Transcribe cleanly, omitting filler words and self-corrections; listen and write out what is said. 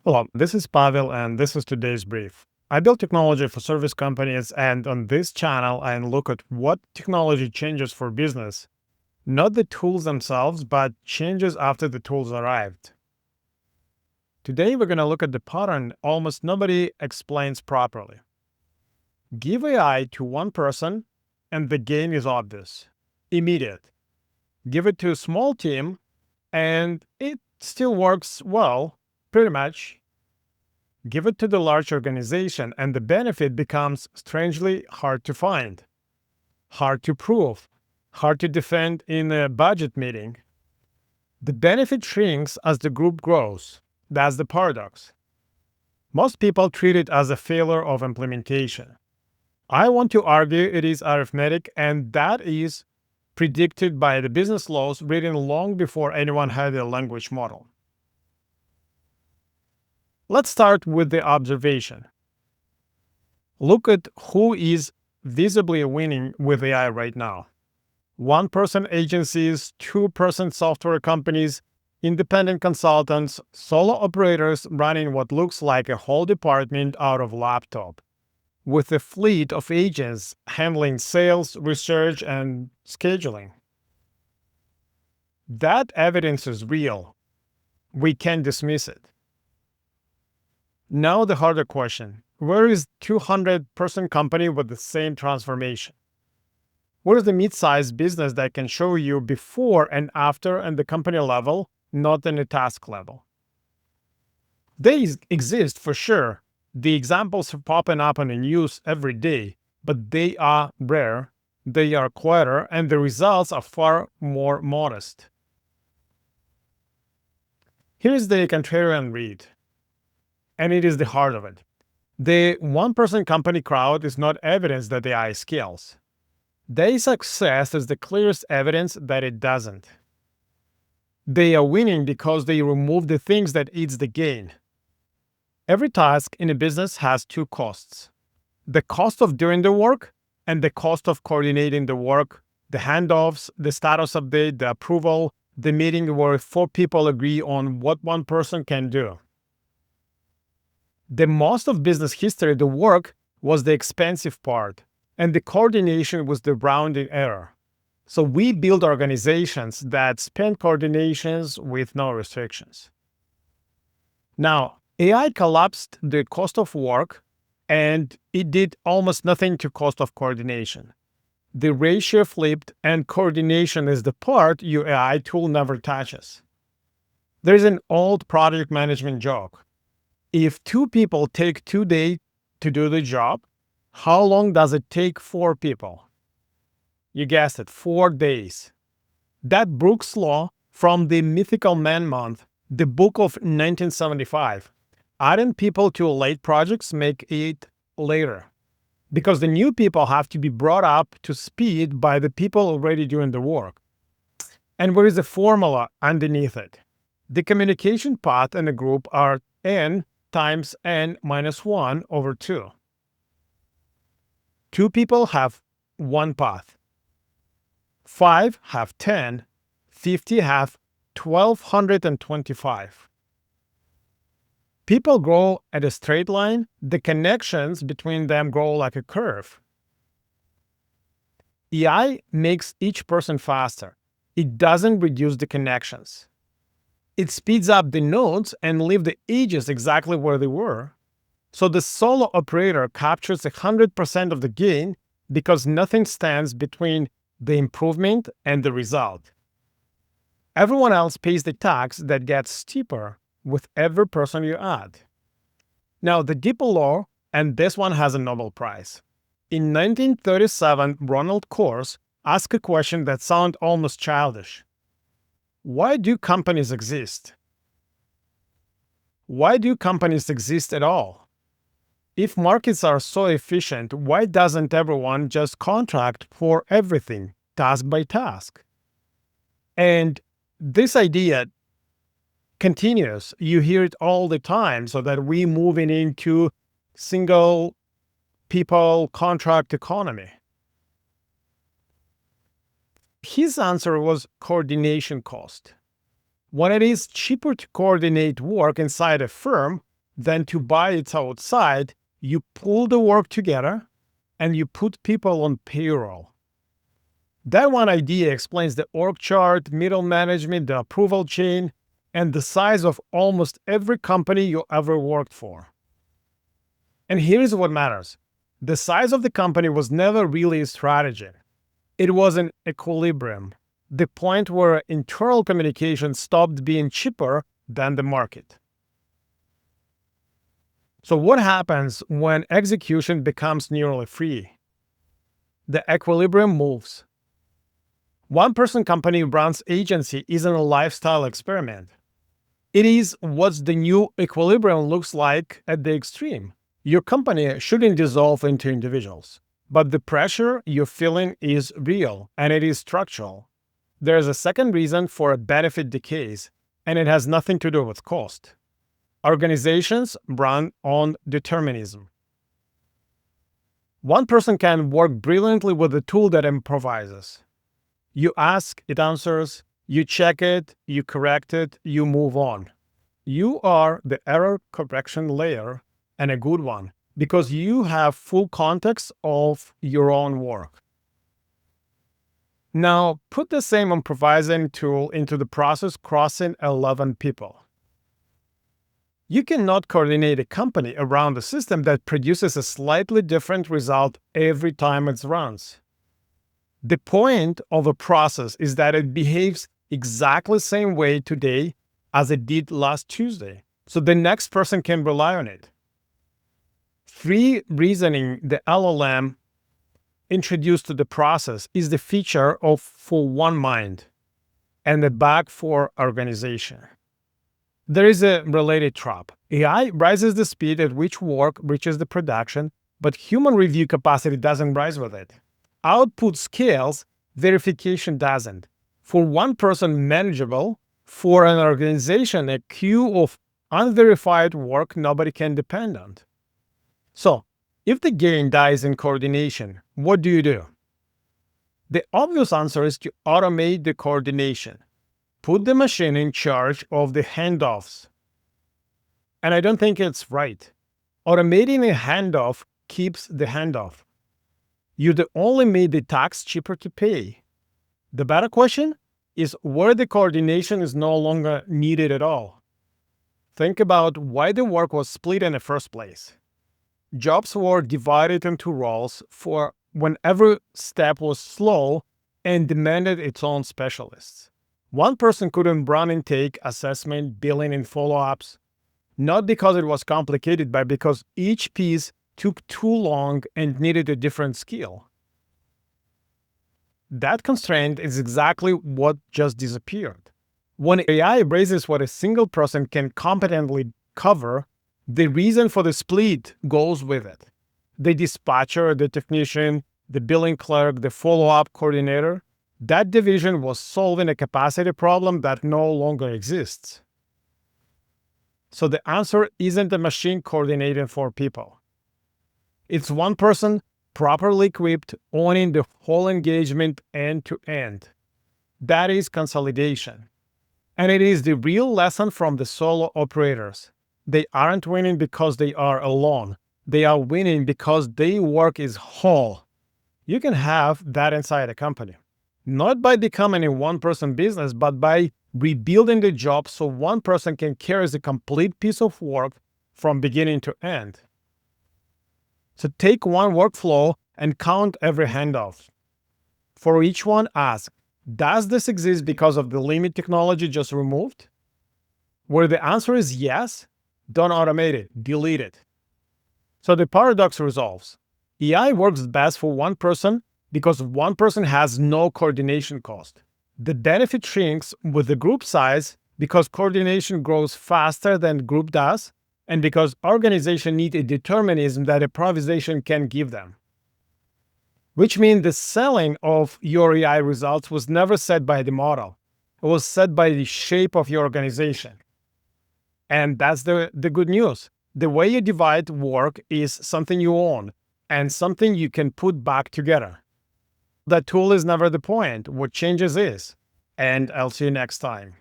Hello, this is Pavel, and this is today's brief. I build technology for service companies, and on this channel, I look at what technology changes for business. Not the tools themselves, but changes after the tools arrived. Today, we're going to look at the pattern almost nobody explains properly. Give AI to one person, and the gain is obvious, immediate. Give it to a small team, and it still works well, pretty much. Give it to the large organization, and the benefit becomes strangely hard to find, hard to prove, hard to defend in a budget meeting. The benefit shrinks as the group grows. That's the paradox. Most people treat it as a failure of implementation. I want to argue it is arithmetic, and that is predicted by the business laws written long before anyone had a language model. Let's start with the observation. Look at who is visibly winning with AI right now. One-person agencies, two-person software companies, independent consultants, solo operators running what looks like a whole department out of laptop, with a fleet of agents handling sales, research, and scheduling. That evidence is real. We can't dismiss it. Now the harder question. Where is 200-person company with the same transformation? Where is the mid-sized business that can show you before and after at the company level, not in the task level? They exist for sure. The examples are popping up on the news every day, but they are rare, they are quieter, and the results are far more modest. Here's the contrarian read, and it is the heart of it. The one-person company crowd is not evidence that AI scales. Their success is the clearest evidence that it doesn't. They are winning because they remove the things that eats the gain. Every task in a business has two costs: the cost of doing the work and the cost of coordinating the work, the handoffs, the status update, the approval, the meeting where 4 people agree on what one person can do. The most of business history, the work was the expensive part, and the coordination was the rounding error. So we build organizations that spend coordinations with no restrictions. Now, AI collapsed the cost of work, and it did almost nothing to cost of coordination. The ratio flipped, and coordination is the part your AI tool never touches. There's an old project management joke. If 2 people take 2 days to do the job, how long does it take 4 people? You guessed it, 4 days. That Brooks Law from the mythical Man Month, the book of 1975. Adding people to late projects make it later, because the new people have to be brought up to speed by the people already doing the work. And where is the formula underneath it? The communication path in a group are n times n minus 1 over 2. 2 people have 1 path. 5 have 10. 50 have 1,225. People grow at a straight line. The connections between them grow like a curve. AI makes each person faster. It doesn't reduce the connections. It speeds up the nodes and leaves the edges exactly where they were. So the solo operator captures 100% of the gain because nothing stands between the improvement and the result. Everyone else pays the tax that gets steeper with every person you add. Now, the deeper law, and this one has a Nobel Prize. In 1937, Ronald Coase asked a question that sounded almost childish. Why do companies exist? Why do companies exist at all? If markets are so efficient, why doesn't everyone just contract for everything, task by task? And this idea continues. You hear it all the time, so that we're moving into single people contract economy. His answer was coordination cost. When it is cheaper to coordinate work inside a firm, than to buy it outside, you pull the work together and you put people on payroll. That one idea explains the org chart, middle management, the approval chain, and the size of almost every company you ever worked for. And here's what matters. The size of the company was never really a strategy. It was an equilibrium, the point where internal communication stopped being cheaper than the market. So what happens when execution becomes nearly free? The equilibrium moves. One-person company runs agency isn't a lifestyle experiment. It is what the new equilibrium looks like at the extreme. Your company shouldn't dissolve into individuals, but the pressure you're feeling is real and it is structural. There's a second reason for a benefit decays, and it has nothing to do with cost. Organizations run on determinism. One person can work brilliantly with a tool that improvises. You ask, it answers. You check it, you correct it, you move on. You are the error correction layer, and a good one, because you have full context of your own work. Now, put the same improvising tool into the process crossing 11 people. You cannot coordinate a company around a system that produces a slightly different result every time it runs. The point of a process is that it behaves exactly the same way today as it did last Tuesday, so the next person can rely on it. Free reasoning, the LLM introduced to the process, is the feature of for one mind and the bug for organization. There is a related trap. AI rises the speed at which work reaches the production, but human review capacity doesn't rise with it. Output scales, verification doesn't. For one person, manageable. For an organization, a queue of unverified work nobody can depend on. So, if the gain dies in coordination, what do you do? The obvious answer is to automate the coordination. Put the machine in charge of the handoffs. And I don't think it's right. Automating a handoff keeps the handoff. You only made the tax cheaper to pay. The better question is where the coordination is no longer needed at all. Think about why the work was split in the first place. Jobs were divided into roles for when every step was slow and demanded its own specialists. One person couldn't run intake, assessment, billing, and follow-ups, not because it was complicated, but because each piece took too long and needed a different skill. That constraint is exactly what just disappeared. When AI raises what a single person can competently cover, the reason for the split goes with it. The dispatcher, the technician, the billing clerk, the follow-up coordinator, that division was solving a capacity problem that no longer exists. So the answer isn't a machine coordinating for people. It's one person properly equipped, owning the whole engagement end to end. That is consolidation. And it is the real lesson from the solo operators. They aren't winning because they are alone. They are winning because their work is whole. You can have that inside a company. Not by becoming a one-person business, but by rebuilding the job so one person can carry the complete piece of work from beginning to end. So take one workflow and count every handoff. For each one, ask, does this exist because of the limit technology just removed? Where the answer is yes, don't automate it, delete it. So the paradox resolves. AI works best for one person because one person has no coordination cost. The benefit shrinks with the group size because coordination grows faster than group does, and because organizations need a determinism that improvisation can give them. Which means the selling of your AI results was never set by the model. It was set by the shape of your organization. And that's the good news. The way you divide work is something you own and something you can put back together. That tool is never the point. What changes is. And I'll see you next time.